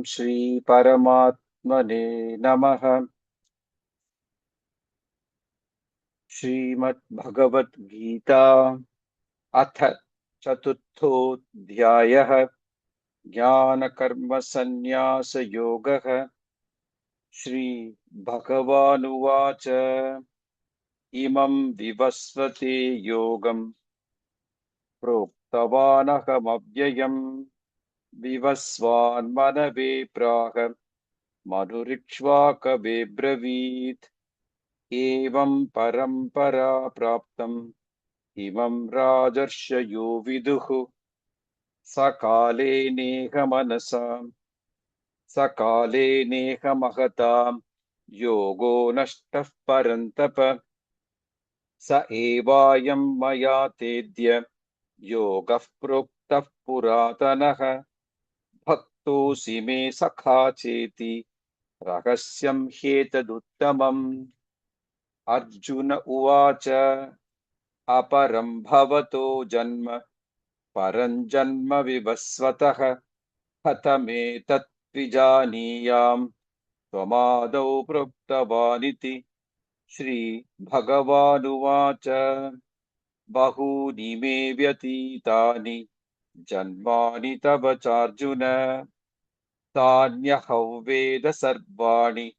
श्री परमात्मने नमः। श्रीमद्भगवद्गीता अथ चतुर्थोऽध्यायः। ज्ञानकर्मसन्न्यासयोगः। श्री भगवानुवाच इमं विवस्वते योगं प्रोक्तवानहमव्ययम् विवस्वान्मनवे प्राह मनुरिक्ष्वाकवे ब्रवीत्। एवं परम्परा प्राप्तम् इमं राजर्षयो विदुः। सकाले नेह महतां योगो नष्टः परन्तप। स एवायं मया तेद्य योगः प्रोक्तः पुरातनः। भक्तोऽसि मे सखा चेति रहस्यं ह्येतदुत्तमम्। अर्जुन उवाच अपरं भवतो जन्म परं जन्म विवस्वतः कथमेतत् विजानीयाम् त्वमादौ प्रोक्तवानिति। श्रीभगवानुवाच बहूनि मे व्यतीतानि जन्मानि तव चार्जुन तान्यहं वेद सर्वाणि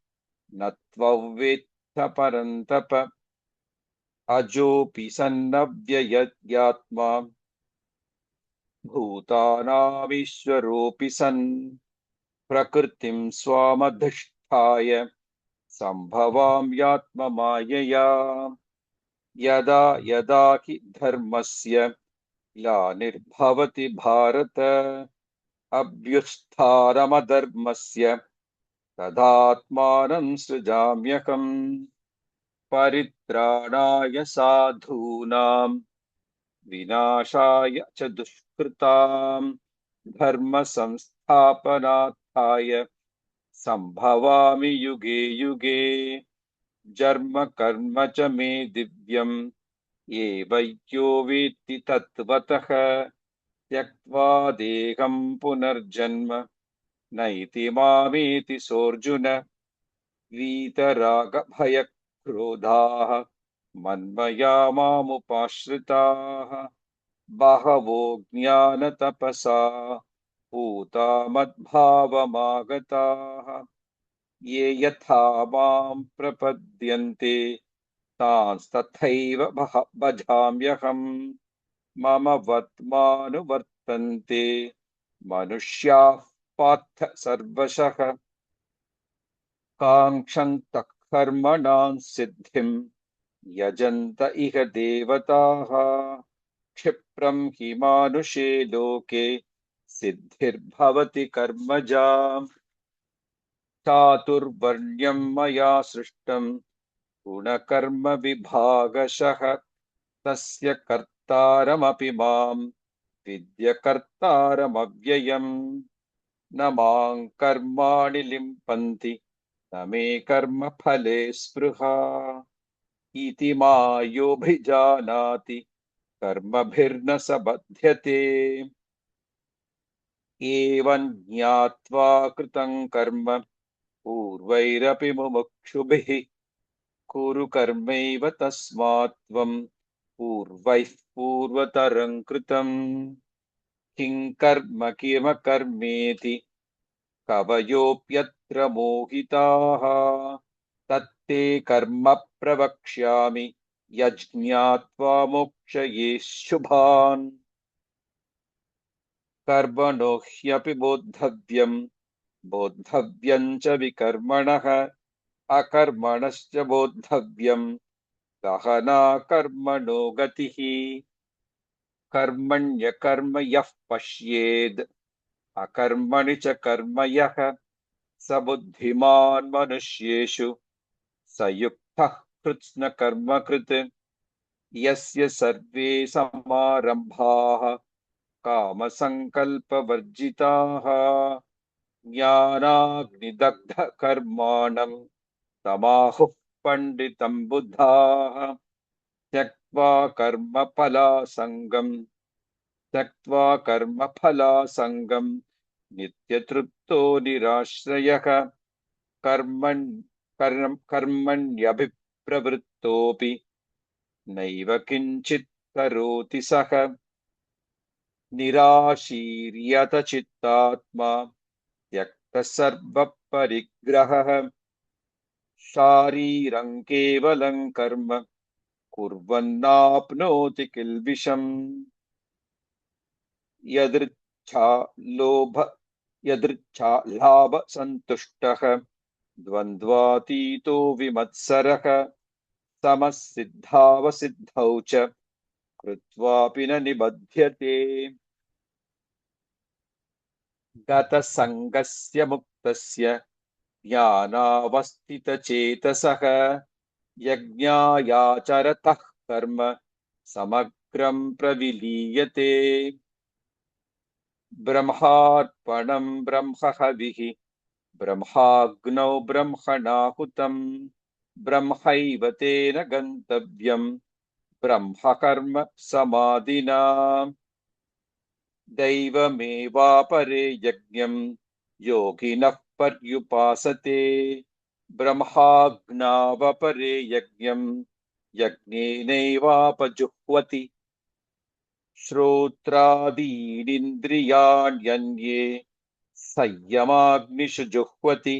न त्ववेत्थ परन्तप। अजोऽपि सन्नव्ययत्यात्मा भूतानामीश्वरोऽपि सन् प्रकृतिं स्वामधिष्ठाय सम्भवाम्यात्ममायया। यदा यदा हि धर्मस्य ग्लानिर्भवति भारत अभ्युत्थानमधर्मस्य तदात्मानं सृजाम्यहम्। परित्राणाय साधूनां विनाशाय च दुष्कृतां धर्म संस्थापनार्थाय संभवामि युगे युगे। जन्म कर्म च मे दिव्यम् एवैयो वेत्ति तत्त्वतः त्यक्त्वा देहं पुनर्जन्म नैति मामेति सोऽर्जुन। वीतरागभयक्रोधाः मन्मया मामुपाश्रिताः बहवो ज्ञानतपसा पूता मद्भावमागताः। ये यथा मां प्रपद्यन्ते तांस्तथैव भजाम्यहम्। मम वर्त्मानुवर्तन्ते मनुष्याः पार्थ सर्वशः काङ्क्षन्तः कर्मणां सिद्धिं यजन्त इह देवताः। क्षिप्रं हि मानुषे लोके सिद्धिर्भवति कर्मजा। चातुर्वर्ण्यं मया सृष्टं गुणकर्म विभागशः तस्य कर्तारमपि मां विद्य कर्तारमव्ययम्। न मां कर्माणि लिम्पन्ति न मे कर्मफले स्पृहा इति मायोऽभिजानाति कर्मभिर्न स बध्यते। एवं ज्ञात्वा कृतं कर्म पूर्वैरपि मुमुक्षुभिः कुरु कर्मैव तस्मात् त्वं पूर्वैः पूर्वतरं कृतं। किं कर्म किमकर्मेति कवयोऽप्यत्र मोहिताः तत्ते कर्म प्रवक्ष्यामि यज्ञात्वा मोक्षये शुभान्। कर्मणो ह्यपि बोद्धव्यं च विकर्मणः अकर्मणश्च बोद्धव्यं गहना कर्मणो गतिः। कर्मण्यकर्म यः पश्येद् अकर्मणि च कर्म यः स बुद्धिमान् मनुष्येषु स युक्तः कृत्स्नकर्मकृत्। यस्य सर्वे समारम्भाः कामसङ्कल्पवर्जिताः ज्ञानाग्निदग्धकर्माणं तमाहुः पण्डितं बुधाः। त्यक्त्वा कर्मफलासङ्गं नित्यतृप्तो निराश्रयः कर्मण्यभिप्रवृत्तोऽपि नैव किञ्चित् करोति सः निराशीर्यत चित्तात्मा त्यक्तः सर्वपरिग्रहः शारीरं केवलं कर्म कुर्वन्नाप्नोति किल्बिषम् यदृच्छा लोभ यदृच्छा लाभ सन्तुष्टः द्वन्द्वातीतो विमत्सरः समः सिद्धावसिद्धौ च कृत्वापि न निबध्यते गतसङ्गस्य मुक्तस्य ज्ञानावस्थितचेतसः यज्ञायाचरतः कर्म समग्रं प्रविलीयते ब्रह्मार्पणं ब्रह्महविः ब्रह्माग्नौ ब्रह्मणाहुतं ब्रह्मैव तेन गन्तव्यं ब्रह्मकर्म समाधिना दैवमेवापरे यज्ञं योगिनः पर्युपासते ब्रह्माज्ञावपरे यज्ञं यज्ञेनैवापजुह्वति श्रोत्रादीनिन्द्रियाण्यन्ये संयमाग्निषु जुह्वति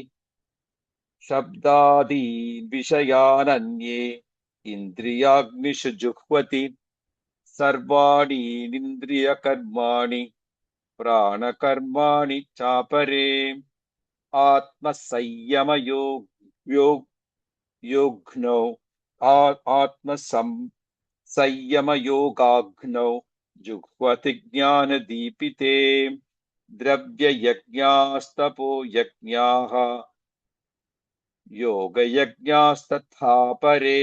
शब्दादीन् विषयानन्ये इन्द्रियाग्निषु जुह्वति सर्वाणीन्द्रियकर्माणि प्राणकर्माणि चापरे आत्मसंयमयोगाग्नौ आत्मसंयमयोगाग्नौ जुह्वति ज्ञानदीपिते द्रव्ययज्ञास्तपो यज्ञाः योगयज्ञास्तथा परे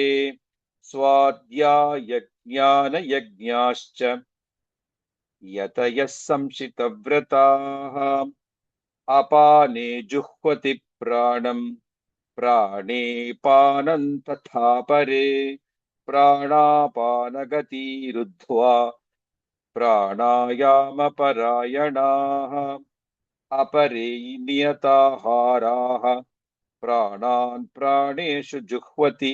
स्वाध्यायज्ञानयज्ञाश्च यतयः संशितव्रताः अपाने जुह्वति प्राणं प्राणे पानं तथा परे प्राणापानगतिरुद्ध्वा प्राणायामपरायणाः अपरे नियताहाराः प्राणान् प्राणेषु जुह्वति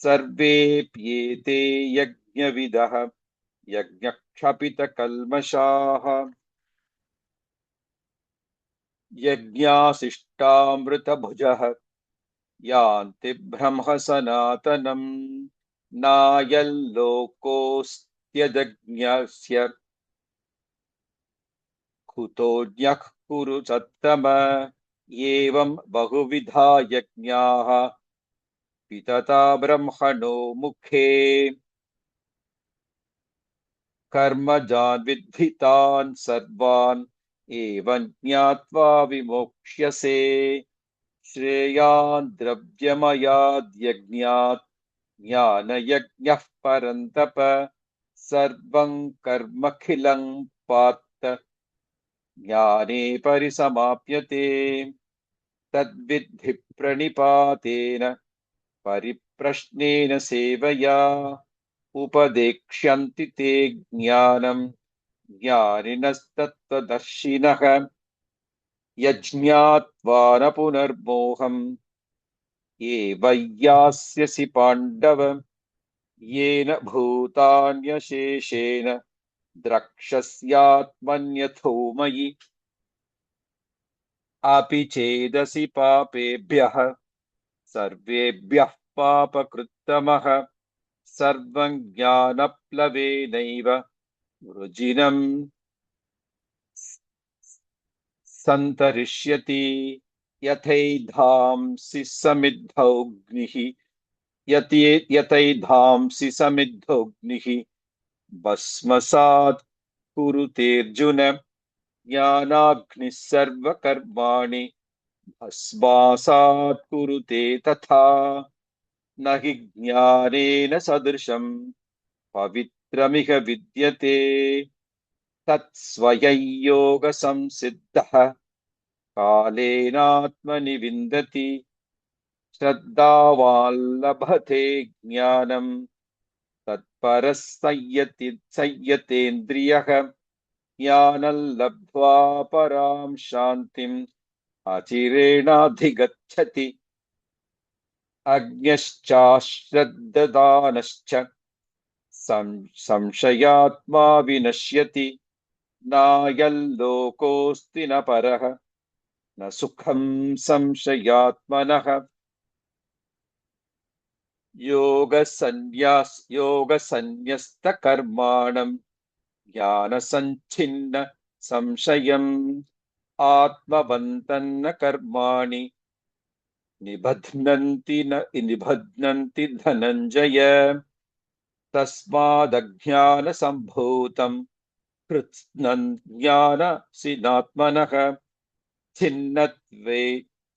सर्वेऽप्येते यज्ञविदः यज्ञक्षपितकल्मषाः यज्ञासिष्टामृतभुजः यान्ति ब्रह्म सनातनम् नायल्लोकोऽस्त्यजज्ञस्य कुतोऽन्यः कुरु सत्तम एवं बहुविधा यज्ञाः वितता ब्रह्मणो मुखे कर्मजान् विद्धितान् सर्वान् एवं ज्ञात्वा विमोक्ष्यसे श्रेयान् द्रव्यमयाद्यज्ञात् ज्ञानयज्ञः परन्तप सर्वं कर्मखिलं पार्थ ज्ञाने परिसमाप्यते तद्विद्धि प्रणिपातेन परिप्रश्नेन सेवया उपदेक्ष्यन्ति ते ज्ञानं ज्ञानिनस्तत्त्वदर्शिनः यज्ञात्वा न पुनर्मोहम् एवैयास्यसि पाण्डव येन भूतान्यशेषेण द्रक्ष्यस्यात्मन्यथो मयि अपि चेदसि पापेभ्यः सर्वेभ्यः पापकृत्तमः सर्वं ज्ञानप्लवेनैव वृजिनं सन्तरिष्यति यथैधांसि समिद्धोऽग्निः यथैधांसि समिद्धोऽग्निः भस्मसात् कुरुतेऽर्जुन ज्ञानाग्निः सर्वकर्माणि भस्मासात् कुरुते तथा न हि ज्ञानेन सदृशं पवित्रमिह विद्यते तत्स्वयं योगसंसिद्धः कालेनात्मनि विन्दति श्रद्धावान् लभते ज्ञानं तत्परः संयतेन्द्रियः ज्ञानं लब्ध्वा परां शान्तिम् अचिरेणाधिगच्छति। अज्ञश्चाश्रद्धदानश्च संशयात्मा विनश्यति। नायल्लोकोऽस्ति न परः न सुखं संशयात्मनः। योगसन्न्यस्तकर्माणं ज्ञानसञ्छिन्न संशयम् आत्मवन्तन्न कर्माणि निबध्नन्ति धनञ्जय। तस्मादज्ञानसम्भूतं कृत्स्नज्ञानसिनात्मनः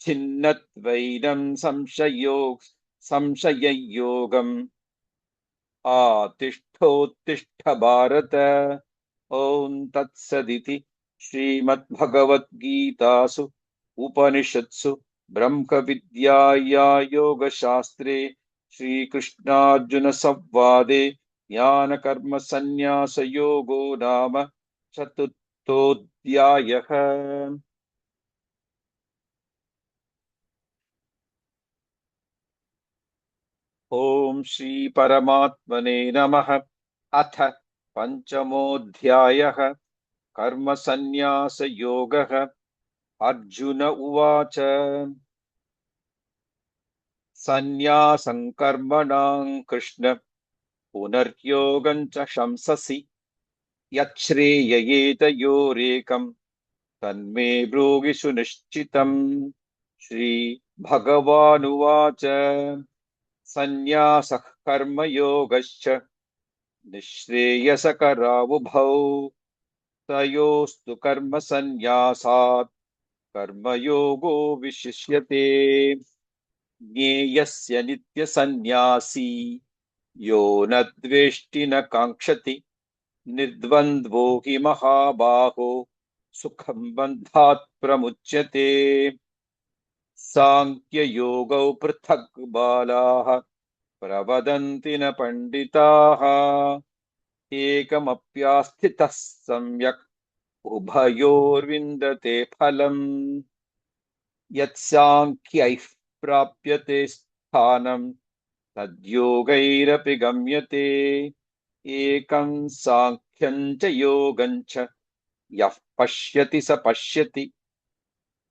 छिन्नत्वैनं संशययोगम् आतिष्ठोत्तिष्ठ भारत। ॐ तत्सदिति श्रीमद्भगवद्गीतासु उपनिषत्सु ब्रह्मविद्यायां योगशास्त्रे श्रीकृष्णार्जुनसंवादे ज्ञानकर्मसन्न्यासयोगो नाम चतुर्थोऽध्यायः। ॐ श्री परमात्मने नमः। अथ पंचमोऽध्यायः कर्मसन्न्यासयोगः। अर्जुन उवाच सन्न्यासं कर्मणां कृष्ण पुनर्योगं च शंससि यच्छ्रेययेतयोरेकं तन्मे ब्रूहि सुनिश्चितम्। श्रीभगवानुवाच सन्न्यासः कर्मयोगश्च निःश्रेयसकरावुभौ तयोस्तु कर्मसन्न्यासात् कर्मयोगो विशिष्यते। ज्ञेयस्य नित्यसन्न्यासी यो न द्वेष्टि न काङ्क्षति निर्द्वन्द्वो हि महाबाहो सुखं बन्धात् प्रमुच्यते। साङ्ख्ययोगौ पृथक् बालाः प्रवदन्ति न पण्डिताः एकमप्यास्थितः सम्यक् उभयोर्विन्दते फलम्। यत्साङ्ख्यैः प्राप्यते स्थानं तद्योगैरपि गम्यते। एकं साङ्ख्यं च योगं च यः पश्यति स पश्यति।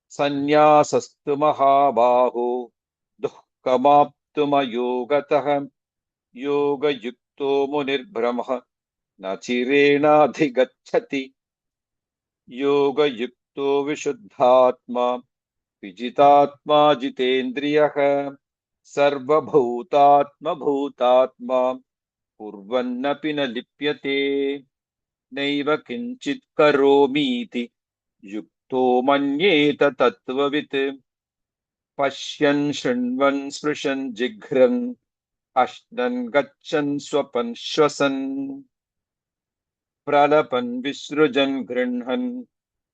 सन्न्यासस्तु महाबाहो दुःखमाप्तुमयोगतः योगयुक्तो मुनिर्ब्रह्म न चिरेणाधिगच्छति। योगयुक्तो विशुद्धात्मा विजितात्मा जितेन्द्रियः सर्वभूतात्मभूतात्मा कुर्वन्नपि न लिप्यते। नैव किञ्चित् करोमीति युक्तो मन्येत तत्त्ववित्। पश्यन् शृण्वन् स्पृशन् जिघ्रन् अश्नन् गच्छन् स्वपन् श्वसन् प्रलपन् विसृजन् गृह्णन्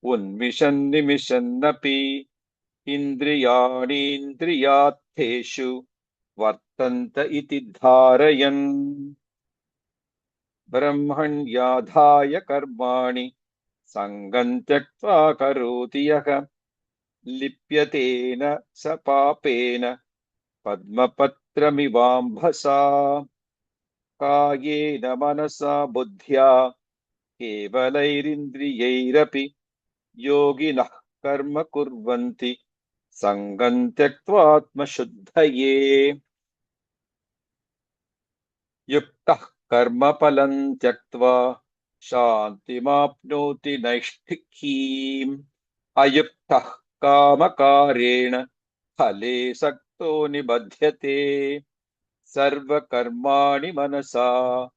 उन्मिषन् निमिषन्नपि इन्द्रियाणीन्द्रियार्थेषु वर्तन्त इति धारयन्। ब्रह्मण्याधाय कर्माणि सङ्गं त्यक्त्वा करोति यः लिप्यतेन स पापेन पद्मपत्रमिवाम्भसा। कायेन मनसा बुद्ध्या केवलैरिन्द्रियैरपि योगिनः कर्म कुर्वन्ति सङ्गं त्यक्त्वात्मशुद्धये। युक्तः कर्मफलं त्यक्त्वा शान्तिमाप्नोति नैष्ठिकीम्। अयुक्तः कामकारेण फले सक्तो निबध्यते। सर्वकर्माणि मनसा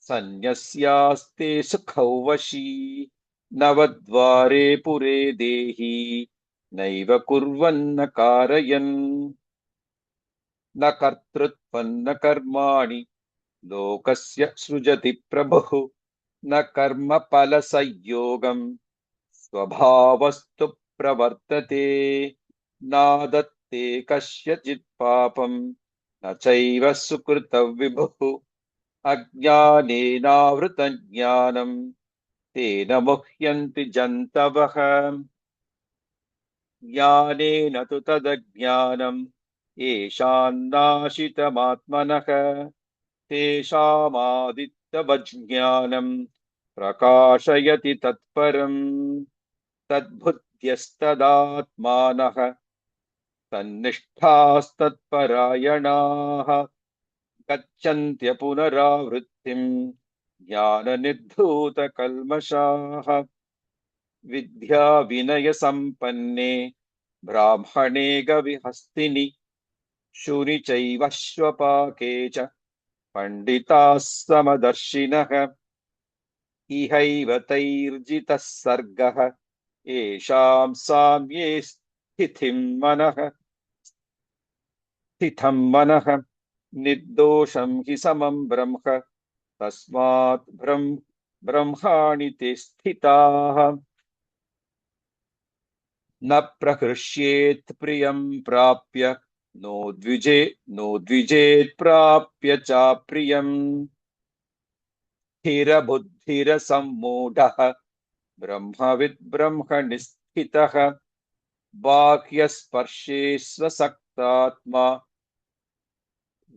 सन्न्यस्यास्ते सुखौ वशी। नवद्वारे पुरे देहि नैव कुर्वन्न कारयन्। न कर्तृत्वं न कर्माणि लोकस्य सृजति प्रभुः। न कर्मफलसंयोगं स्वभावस्तु प्रवर्तते। नादत्ते कस्यचित् पापं न चैव सुकृतं विभुः। अज्ञानेनावृतं ज्ञानं तेन मुह्यन्ति जन्तवः ज्ञानेन तु तदज्ञानम् येषान्नाशितमात्मनः तेषामादित्यवज्ञानम् प्रकाशयति तत्परम् तद्बुद्ध्यस्तदात्मानः तन्निष्ठास्तत्परायणाः गच्छन्त्य पुनरावृत्तिम् ज्ञाननिर्धूतकल्मषाः विद्या विनय संपन्ने ब्राह्मणे गविहस्तिनि शूनि चैव श्वपाके च पंडिताः समदर्शिनः इहैव तैर्जितः सर्गः येषां साम्ये स्थितं मनः निर्दोषं हि समं ब्रह्म तस्मात् ब्रह्माणि ते स्थिताः न प्रहृष्येत् प्रियं प्राप्य नो द्विजेत् प्राप्य चाप्रियम् स्थिरबुद्धिरसम्मूढः ब्रह्मविद् ब्रह्मणि स्थितः बाह्यस्पर्शे स्वसक्तात्मा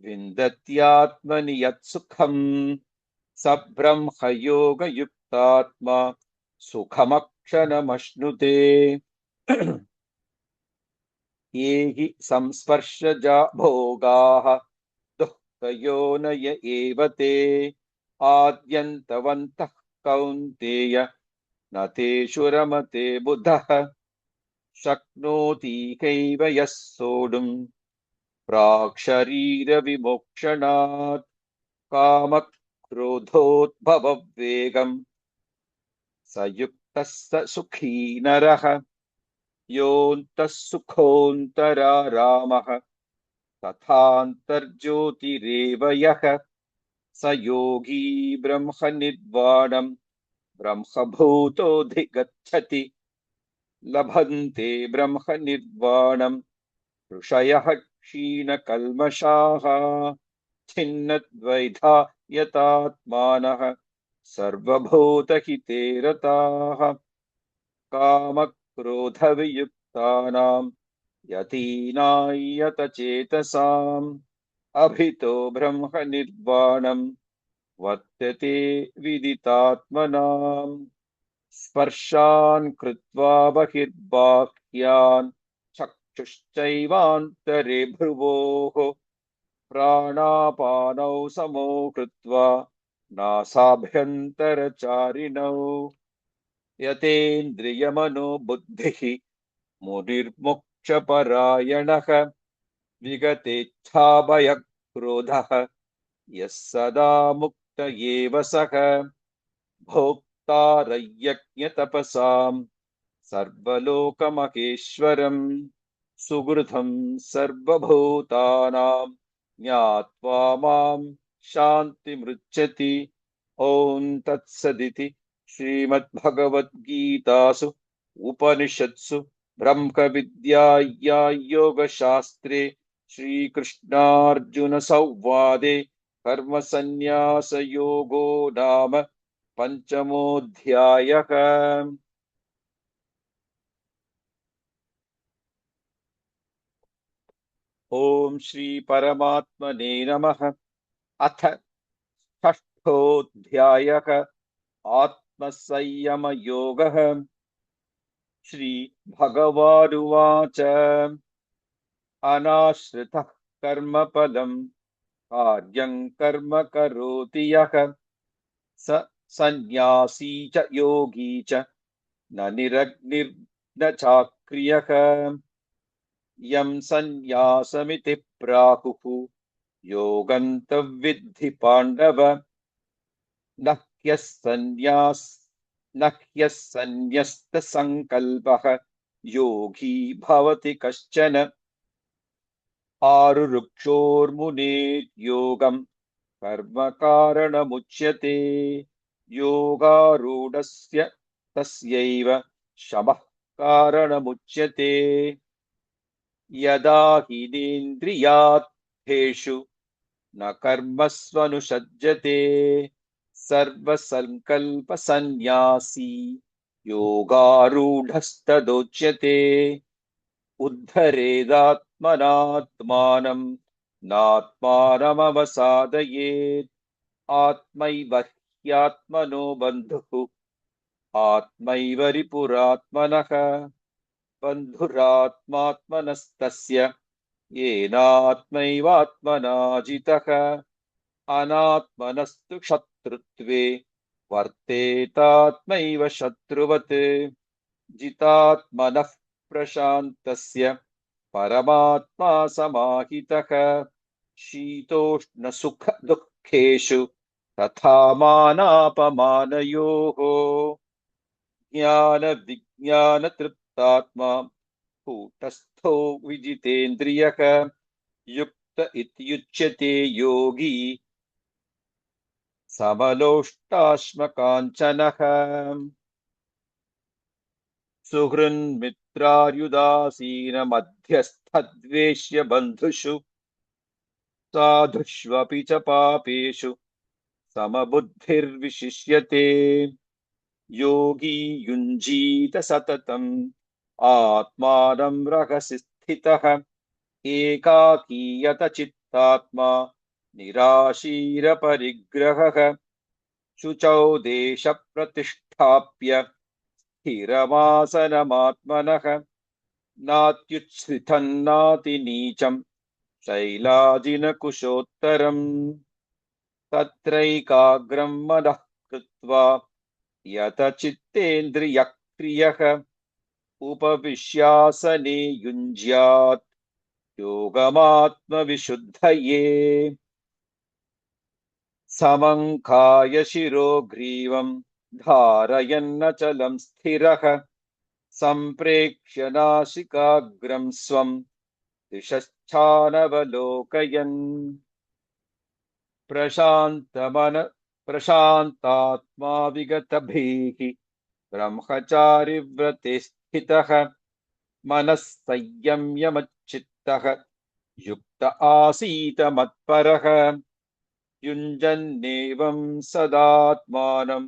विन्दत्यात्मनि यत्सुखम् स ब्रह्मयोगयुक्तात्मा सुखमक्षरमश्नुते ये हि संस्पर्शजा भोगाः दुःखयोनय एव ते आद्यन्तवन्तः कौन्तेय न तेषु रमते बुधः शक्नोति कैव यः सोढुम् प्राक्शरीरविमोक्षणात् कामक्रोधोद्भववेगम् स युक्तः स सुखी नरः योऽन्तः सुखोऽन्तरारामः तथान्तर्ज्योतिरेव यः स योगी ब्रह्मनिर्वाणम् ब्रह्मभूतोऽधिगच्छति लभन्ते ब्रह्मनिर्वाणम् ऋषयः क्षीणकल्मषाः छिन्नद्वैधा यतात्मानः सर्वभूतहिते रताः कामक्रोधवियुक्तानाम् यतीनायतचेतसाम् अभितो ब्रह्मनिर्वाणम् वर्तते विदितात्मनाम् स्पर्शान् कृत्वा बहिर्बाह्यान् चक्षुश्चैवान्तरे भ्रुवोः प्राणापानौ समो कृत्वा नासाभ्यन्तरचारिणौ यतेन्द्रियमनोबुद्धिः मुनिर्मोक्षपरायणः विगतेच्छाभयक्रोधः यः सदा मुक्त एव सः भोक्तारयज्ञतपसाम् सर्वलोकमहेश्वरम् सुहृदं सर्वभूतानां ज्ञात्वा मां शान्तिमृच्छति ॐ तत्सदिति श्रीमद्भगवद्गीतासु उपनिषत्सु ब्रह्मविद्यायां योगशास्त्रे श्रीकृष्णार्जुनसंवादे कर्मसन्न्यासयोगो नाम पञ्चमोऽध्यायः। ॐ श्री परमात्मने नमः। अथ षष्ठोऽध्यायः आत्मसंयमयोगः। श्रीभगवानुवाच अनाश्रितः कर्मफलं कार्यं कर्म करोति यः स सन्न्यासी च योगी च न निरग्निर्न चाक्रियः यं सन्न्यासमिति प्राहुः योगं तद्विद्धि पाण्डव न ह्यः सन्न्यस्तसङ्कल्पः योगी भवति कश्चन आरुरुक्षोर्मुनेर्योगं कर्म कारणमुच्यते योगारूढस्य तस्यैव शमः कारणमुच्यते यदा हीनेन्द्रियार्थेषु न कर्मस्वनुषज्यते सर्वसङ्कल्पसन्न्यासी योगारूढस्तदोच्यते उद्धरेदात्मनात्मानं नात्मानमवसादयेत् आत्मैव ह्यात्मनो बन्धुः आत्मैव रिपुरात्मनः बन्धुरात्मात्मनस्तस्य येनात्मैवात्मना जितः अनात्मनस्तु शत्रुत्वे वर्तेतात्मैव शत्रुवत् जितात्मनः प्रशान्तस्य परमात्मा समाहितः शीतोष्णसुखदुःखेषु तथा मानापमानयोः ज्ञानविज्ञानतृप्तात्मा कूटस्थो विजितेन्द्रियः युक्त इत्युच्यते योगी समलोष्टाश्मकाञ्चनः सुहृन्मित्रार्युदासीनमध्यस्थद्वेष्य बन्धुषु साधुष्वपि च पापेषु समबुद्धिर्विशिष्यते योगी युञ्जीत सततम् आत्मानं रहसि स्थितः एकाकीयत चित्तात्मा निराशीरपरिग्रहः शुचौ देशप्रतिष्ठाप्य स्थिरमासनमात्मनः नात्युच्छ्रितन्नातिनीचं शैलाजिनकुशोत्तरम् तत्रैकाग्रं मनः कृत्वा यतचित्तेन्द्रियक्रियः उपविश्यासने युञ्ज्यात् योगमात्मविशुद्धये समं कायशिरो ग्रीवं धारयन्नचलं स्थिरः सम्प्रेक्ष्य नासिकाग्रं स्वं दिशश्चानवलोकयन् प्रशान्तात्मा विगतभीः ब्रह्मचारिव्रते स्थितः मनः संयम्य युक्त आसीत मत्परः युञ्जन्नेवं सदात्मानं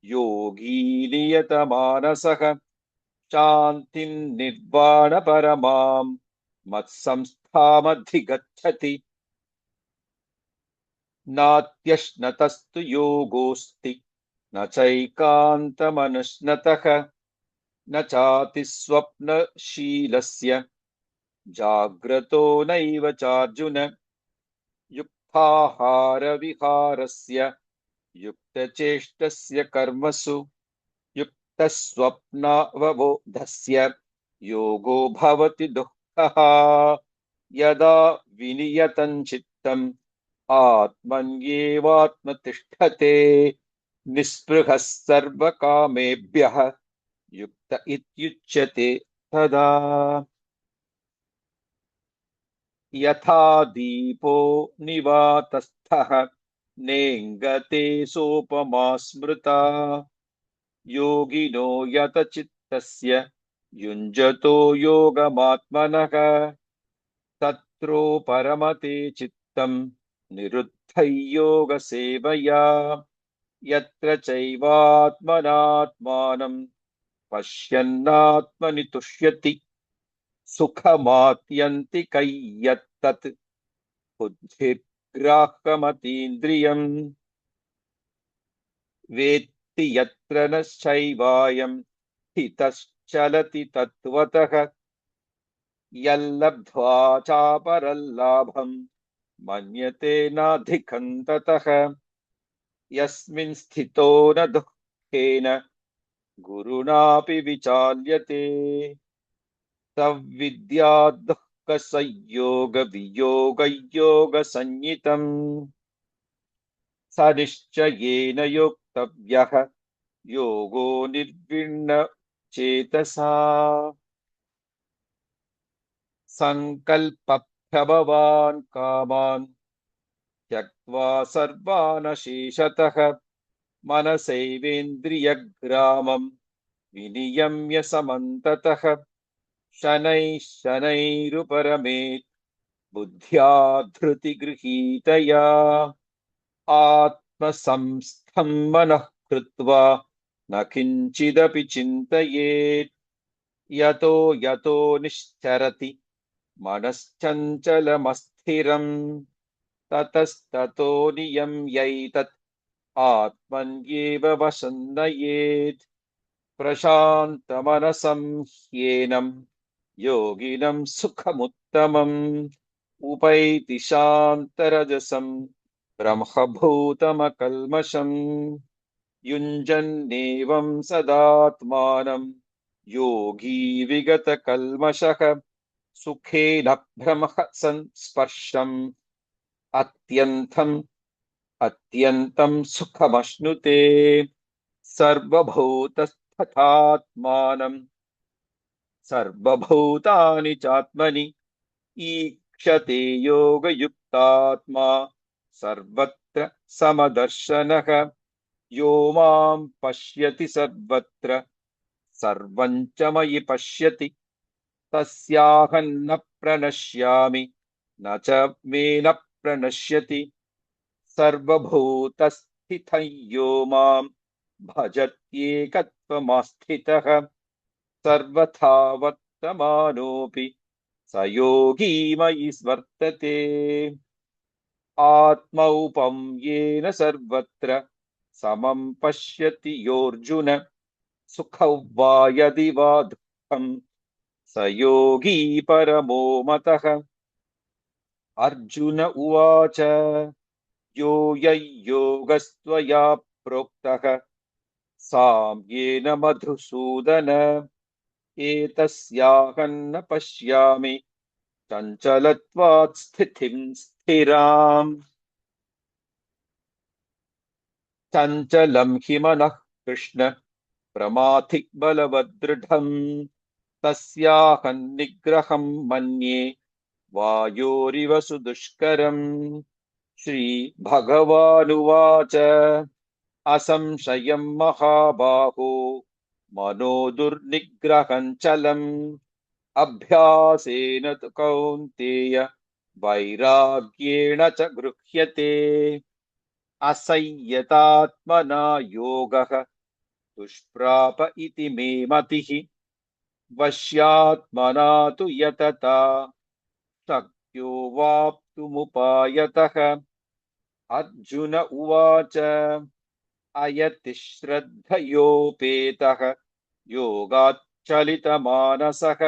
योगी नियतमानसः शान्तिं निर्वाणपरमां मत्संस्थामधिगच्छति नात्यश्नतस्तु योगोऽस्ति न चैकान्तमनुष्णतः न चातिस्वप्नशीलस्य जाग्रतो नैव चार्जुन युक्ताहारविहारस्य युक्तचेष्टस्य कर्मसु युक्तस्वप्नावबोधस्य योगो भवति दुःखः यदा विनियतं चित्तम् आत्मन्येवात्मतिष्ठते निःस्पृहः सर्वकामेभ्यः युक्त इत्युच्यते तदा यथा दीपो निवातस्थः नेङ्गते सोपमा स्मृता योगिनो यतचित्तस्य युञ्जतो योगमात्मनः तत्रो परमते चित्तं निरुद्धं योगसेवया यत्र चैवात्मनात्मानं पश्यन्नात्मनि तुष्यति सुखमात्यन्तिकं यत्तत् बुद्धिर्ग्राह्यमतीन्द्रियम् वेत्ति यत्र न शैवायं स्थितश्चलति तत्त्वतः यल्लब्ध्वा चापरल्लाभं मन्यते नाधिकं ततः यस्मिन् स्थितो न दुःखेन गुरुणापि विचाल्यते तद्विद्यात् दुःखसंयोगवियोगयोगसंज्ञितम् स निश्चयेन योक्तव्यः योगो निर्विण्णचेतसा सङ्कल्पप्रभवान् कामान् त्यक्त्वा सर्वान् शेषतः मनसैवेन्द्रियग्रामं विनियम्य समन्ततः शनैः शनैरुपरमेत् बुद्ध्या धृतिगृहीतया आत्मसंस्थमनुष्ठाय निरुद्धं मनः कृत्वा न किञ्चिदपि चिन्तयेत्। यतो यतो निश्चरति मनश्चञ्चलमस्थिरम् ततस्ततो नियम्यैतत् आत्मन्येव वशं नयेत्। प्रशान्तमनसं ह्येनं योगिनं सुखमुत्तमम् उपैति शान्तरजसं ब्रह्मभूतमकल्मषम्। युञ्जन्नेवं सदात्मानं योगी विगतकल्मषः सुखेन ब्रह्म संस्पर्शम् अत्यन्तं सुखमश्नुते। सर्वभूतस्थात्मानं सर्वभूतानि चात्मनि ईक्षते योगयुक्तात्मा सर्वत्र समदर्शनः। यो मां पश्यति सर्वत्र सर्वं च मयि पश्यति तस्याहं न प्रणश्यामि न च मे न प्रणश्यति। सर्वभूतस्थितं यो मां भजत्येकत्वमास्थितः सर्वथा वर्तमानोऽपि स योगी मयि वर्तते। आत्मौपं येन सर्वत्र समं पश्यति योऽर्जुन सुखं वा यदि वा दुःखं स योगी परमो मतः। अर्जुन उवाच योगस्त्वया प्रोक्तः साम्येन मधुसूदन एतस्याहं न पश्यामि चञ्चलत्वात् स्थितिं स्थिराम्। चञ्चलं हि मनः कृष्ण प्रमाथि बलवदृढम् तस्याहं निग्रहं मन्ये वायोरिव सुदुष्करम्। श्रीभगवानुवाच असंशयं महाबाहो मनो दुर्निग्रहं चलम् अभ्यासेन तु कौन्तेय वैराग्येण च गृह्यते। असंयतात्मना योगः दुष्प्राप इति मे मतिः वश्यात्मना तु यतता शक्यो वाप्तुमुपायतः। अर्जुन उवाच अयति श्रद्धयोपेतः योगाच्चलितमानसः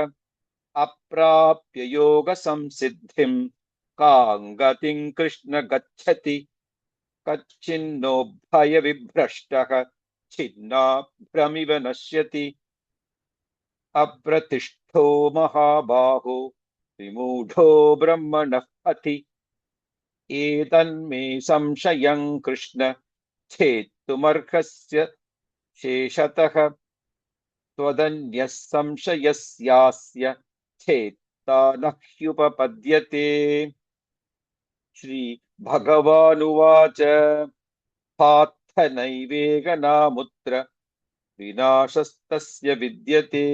अप्राप्य योगसंसिद्धिं कां गतिं कृष्ण गच्छति। कच्चिन्नो भयविभ्रष्टः छिन्नाभ्रमिव नश्यति अप्रतिष्ठो महाबाहो विमूढो ब्रह्मणः पथि। एतन्मे संशयं कृष्ण छेत्तुमर्हस्य शेषतः त्वदन्यः संशयस्यास्य छेत्ता न ह्युपपद्यते। श्रीभगवानुवाच पार्थ नैवेगनामुत्र विनाशस्तस्य विद्यते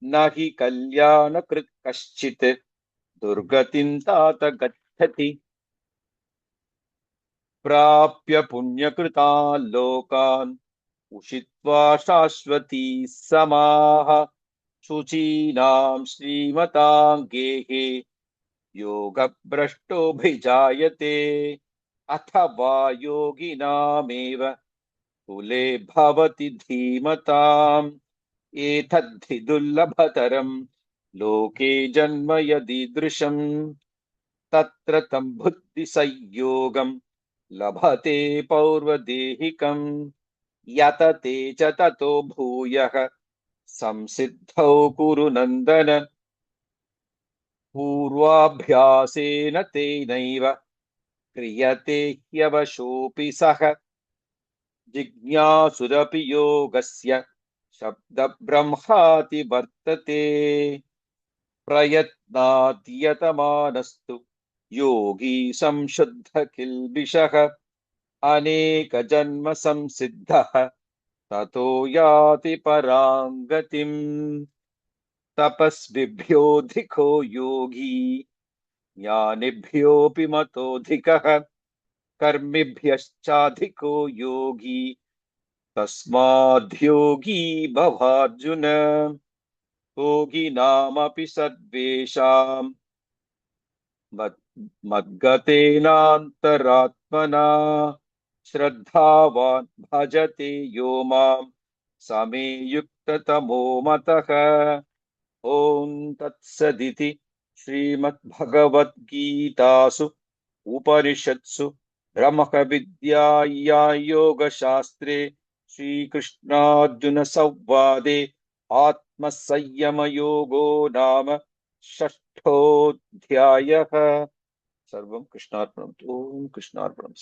न हि कल्याणकृत् कश्चित् दुर्गतिं तात गच्छति। प्राप्य पुण्यकृतान् लोकान् उषित्वा शाश्वती समाः शुचीनां श्रीमतां गेहे योगभ्रष्टोऽभिजायते अथवा योगिनामेव कुले भवति धीमताम्। एतद्धि दुर्लभतरं लोके जन्म यदीदृशम् तत्र तं बुद्धिसंयोगं लभते पौर्वदेहिकम्। यतते च ततो भूयः संसिद्धौ कुरु नन्दन पूर्वाभ्यासेन तेनैव क्रियते ह्यवशोऽपि सः। जिज्ञासुरपि योगस्य शब्दब्रह्माति वर्तते प्रयत्नाद्यतमानस्तु योगी संशुद्ध किल्बिषः अनेकजन्म संसिद्धः ततो याति परां गतिम्। तपस्विभ्योऽधिको योगी ज्ञानिभ्योऽपि मतोऽधिकः कर्मिभ्यश्चाधिको योगी तस्माद्योगी भवार्जुन योगिनामपि सर्वेषाम् मद्गतेनान्तरात्मना श्रद्धावान् भजते यो माम् समे युक्ततमो मतः। ॐ तत्सदिति श्रीमद्भगवद्गीतासु उपनिषत्सु ब्रह्मविद्यायां योगशास्त्रे श्रीकृष्णार्जुनसंवादे आत्मसंयमयोगो नाम षष्ठोऽध्यायः। सर्वं कृष्णार्पणम्। ॐ कृष्णार्पणम्।